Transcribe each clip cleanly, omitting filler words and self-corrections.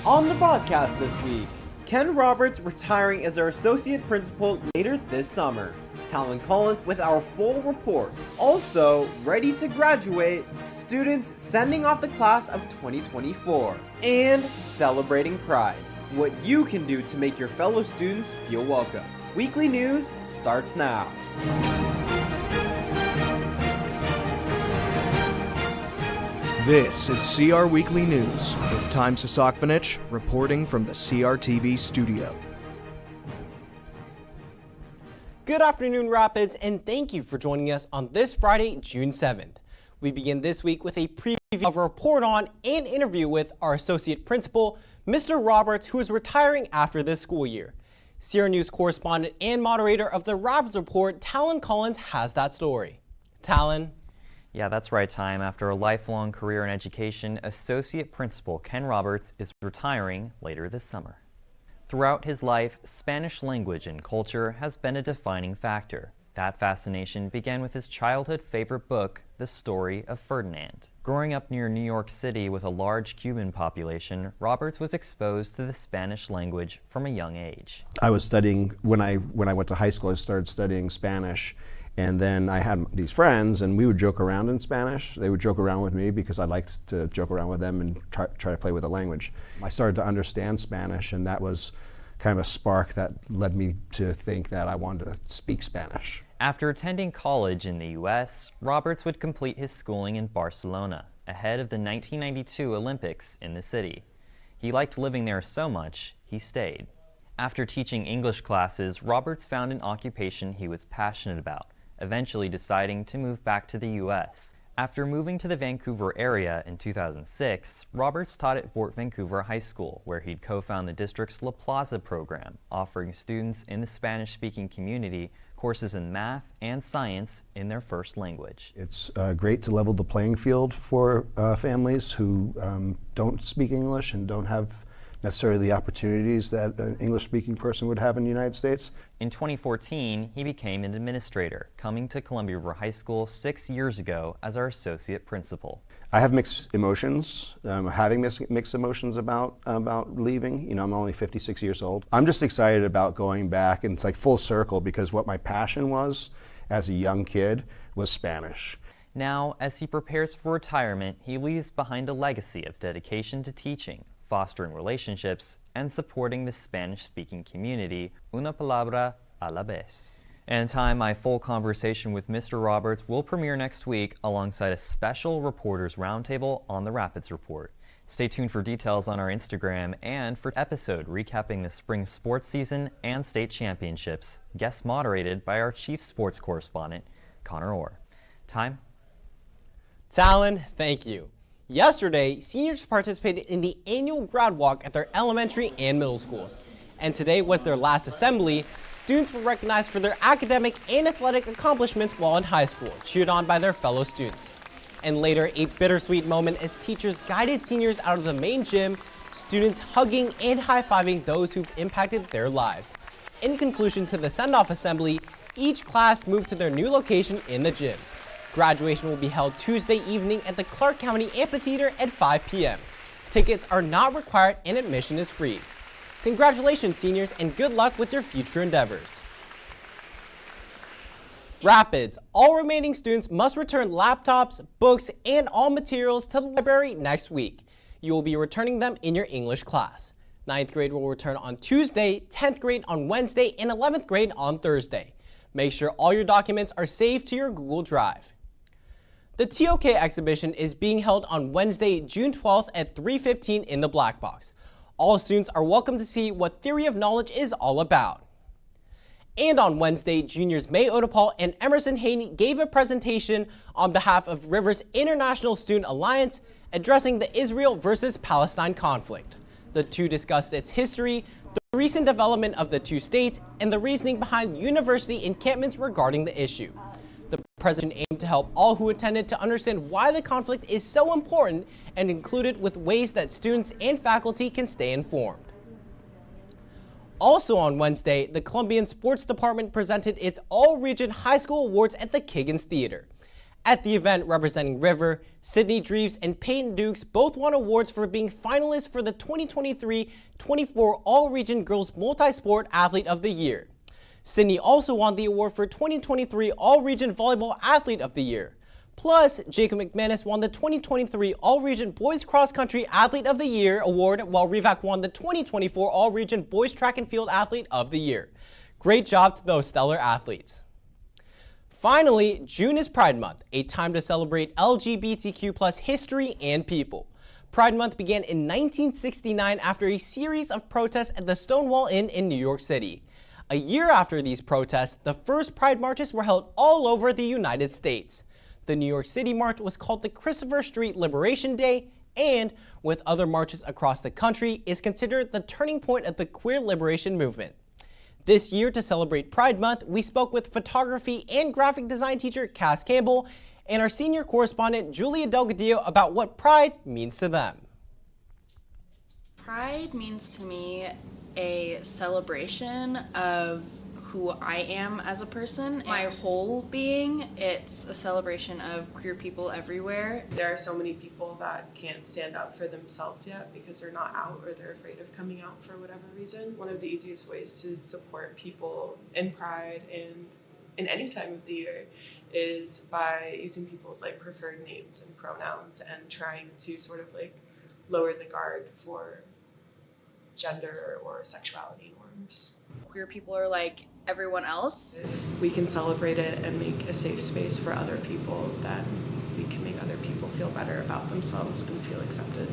On the podcast this week, Ken Roberts retiring as our associate principal later this summer. Talon Collins with our full report. Also, ready to graduate, students sending off the class of 2024. And celebrating Pride. What you can do to make your fellow students feel welcome. Weekly news starts now. This is CR Weekly News with Tyme Sisakvanich reporting from the CRTV studio. Good afternoon, Rapids, and thank you for joining us on this Friday, June 7th. We begin this week with a preview of a report on and interview with our associate principal, Mr. Roberts, who is retiring after this school year. CR News correspondent and moderator of the Rapids Report, Talon Collins, has that story. Talon. Yeah, that's right, Tyme. After a lifelong career in education, Associate Principal Ken Roberts is retiring later this summer. Throughout his life, Spanish language and culture has been a defining factor. That fascination began with his childhood favorite book, The Story of Ferdinand. Growing up near New York City with a large Cuban population, Roberts was exposed to the Spanish language from a young age. I was studying, when I went to high school, I started studying Spanish. And then I had these friends, and we would joke around in Spanish. They would joke around with me because I liked to joke around with them and try to play with the language. I started to understand Spanish, and that was kind of a spark that led me to think that I wanted to speak Spanish. After attending college in the U.S., Roberts would complete his schooling in Barcelona, ahead of the 1992 Olympics in the city. He liked living there so much, he stayed. After teaching English classes, Roberts found an occupation he was passionate about, eventually deciding to move back to the U.S. After moving to the Vancouver area in 2006, Roberts taught at Fort Vancouver High School, where he'd co-found the district's La Plaza program, offering students in the Spanish-speaking community courses in math and science in their first language. It's great to level the playing field for families who don't speak English and don't have necessarily the opportunities that an English-speaking person would have in the United States. In 2014, he became an administrator, coming to Columbia River High School 6 years ago as our associate principal. I have mixed emotions, having mixed emotions about leaving. You know, I'm only 56 years old. I'm just excited about going back, and it's like full circle, because what my passion was as a young kid was Spanish. Now, as he prepares for retirement, he leaves behind a legacy of dedication to teaching, fostering relationships, and supporting the Spanish-speaking community, una palabra a la vez. And Tyme, my full conversation with Mr. Roberts will premiere next week alongside a special reporters roundtable on the Rapids Report. Stay tuned for details on our Instagram and for episode recapping the spring sports season and state championships, guest moderated by our chief sports correspondent, Connor Orr. Tyme? Talon, thank you. Yesterday, seniors participated in the annual grad walk at their elementary and middle schools. And today was their last assembly. Students were recognized for their academic and athletic accomplishments while in high school, cheered on by their fellow students. And later, a bittersweet moment as teachers guided seniors out of the main gym, students hugging and high-fiving those who've impacted their lives. In conclusion to the send-off assembly, each class moved to their new location in the gym. Graduation will be held Tuesday evening at the Clark County Amphitheater at 5 p.m. Tickets are not required and admission is free. Congratulations, seniors, and good luck with your future endeavors. Rapids, all remaining students must return laptops, books, and all materials to the library next week. You will be returning them in your English class. 9th grade will return on Tuesday, 10th grade on Wednesday, and 11th grade on Thursday. Make sure all your documents are saved to your Google Drive. The TOK exhibition is being held on Wednesday, June 12th at 3:15 in the Black Box. All students are welcome to see what Theory of Knowledge is all about. And on Wednesday, juniors May Odepal and Emerson Haney gave a presentation on behalf of Rivers International Student Alliance addressing the Israel versus Palestine conflict. The two discussed its history, the recent development of the two states, and the reasoning behind university encampments regarding the issue. The presentation aimed to help all who attended to understand why the conflict is so important and included with ways that students and faculty can stay informed. Also on Wednesday, the Columbian Sports Department presented its all-region high school awards at the Kiggins Theater. At the event, representing River, Sydney Dreves and Peyton Dukes both won awards for being finalists for the 2023-24 All-Region Girls Multi-Sport Athlete of the Year. Sydney also won the award for 2023 All-Region Volleyball Athlete of the Year. Plus, Jacob McManus won the 2023 All-Region Boys Cross Country Athlete of the Year award, while Rivak won the 2024 All-Region Boys Track and Field Athlete of the Year. Great job to those stellar athletes. Finally, June is Pride Month, a time to celebrate LGBTQ+ history and people. Pride Month began in 1969 after a series of protests at the Stonewall Inn in New York City. A year after these protests, the first Pride marches were held all over the United States. The New York City March was called the Christopher Street Liberation Day and, with other marches across the country, is considered the turning point of the queer liberation movement. This year, to celebrate Pride Month, we spoke with photography and graphic design teacher Cass Campbell and our senior correspondent Julia Delgadillo about what Pride means to them. Pride means to me a celebration of who I am as a person, my whole being. It's a celebration of queer people everywhere. There are so many people that can't stand up for themselves yet because they're not out or they're afraid of coming out for whatever reason. One of the easiest ways to support people in Pride and in any time of the year is by using people's like preferred names and pronouns and trying to sort of like lower the guard for gender or sexuality norms. Queer people are like everyone else. We can celebrate it and make a safe space for other people, then we can make other people feel better about themselves and feel accepted.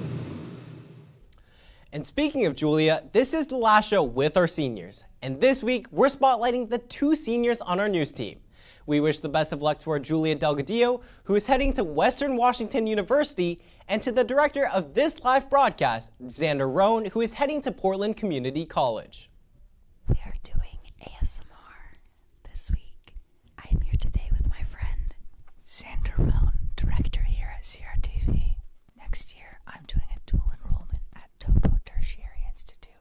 And speaking of Julia, this is the last show with our seniors. And this week, we're spotlighting the 2 seniors on our news team. We wish the best of luck to our Julia Delgadillo, who is heading to Western Washington University, and to the director of this live broadcast, Xander Rohn, who is heading to Portland Community College. We are doing ASMR this week. I am here today with my friend, Xander Rohn, director here at CRTV. Next year, I'm doing a dual enrollment at Topo Tertiary Institute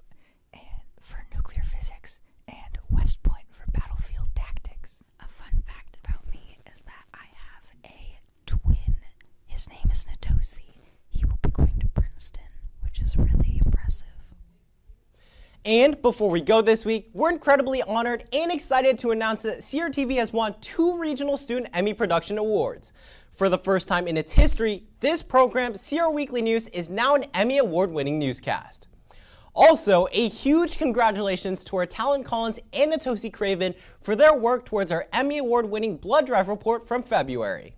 and for nuclear physics and West Point for battlefield tactics. A fun fact about me is that I have a twin. His name is Natosi. He will be going to Princeton, which is really impressive. And before we go this week, we're incredibly honored and excited to announce that CRTV has won 2 Regional Student Emmy Production Awards. For the first time in its history, this program, CR Weekly News, is now an Emmy Award-winning newscast. Also, a huge congratulations to our Talon Collins and Natosi Craven for their work towards our Emmy Award-winning Blood Drive report from February.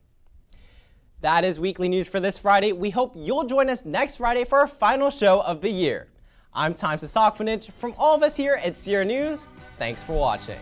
That is Weekly News for this Friday. We hope you'll join us next Friday for our final show of the year. I'm Tyme Sisakvanich. From all of us here at CR News, thanks for watching.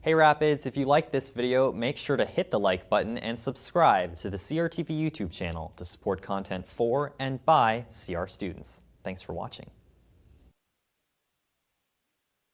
Hey Rapids, if you liked this video, make sure to hit the like button and subscribe to the CRTV YouTube channel to support content for and by CR students. Thanks for watching.